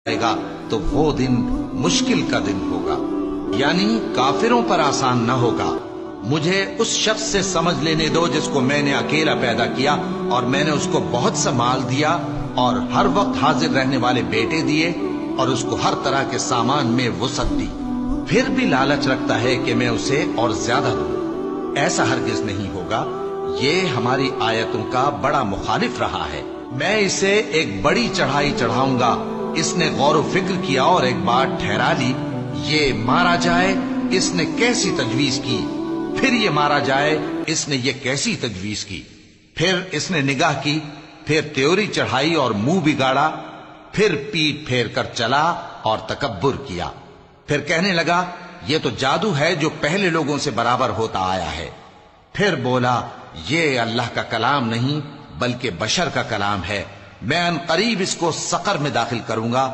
جائے گا تو وہ دن مشکل کا دن ہوگا، یعنی کافروں پر آسان نہ ہوگا۔ مجھے اس شخص سے سمجھ لینے دو جس کو میں نے اکیلا پیدا کیا اور میں نے اس کو بہت سا مال دیا اور ہر وقت حاضر رہنے والے بیٹے دیے اور اس کو ہر طرح کے سامان میں وسعت دی، پھر بھی لالچ رکھتا ہے کہ میں اسے اور زیادہ دوں۔ ایسا ہرگز نہیں ہوگا، یہ ہماری آیتوں کا بڑا مخالف رہا ہے۔ میں اسے ایک بڑی چڑھائی چڑھاؤں گا۔ اس نے غور و فکر کیا اور ایک بات ٹھہرا لی، یہ مارا جائے، اس نے کیسی تجویز کی، پھر یہ مارا جائے، اس نے یہ کیسی تجویز کی۔ پھر اس نے نگاہ کی، پھر تیوری چڑھائی اور منہ بگاڑا، پھر پیٹ پھیر کر چلا اور تکبر کیا، پھر کہنے لگا یہ تو جادو ہے جو پہلے لوگوں سے برابر ہوتا آیا ہے۔ پھر بولا یہ اللہ کا کلام نہیں بلکہ بشر کا کلام ہے، میں ان قریب اس کو سقر میں داخل کروں گا۔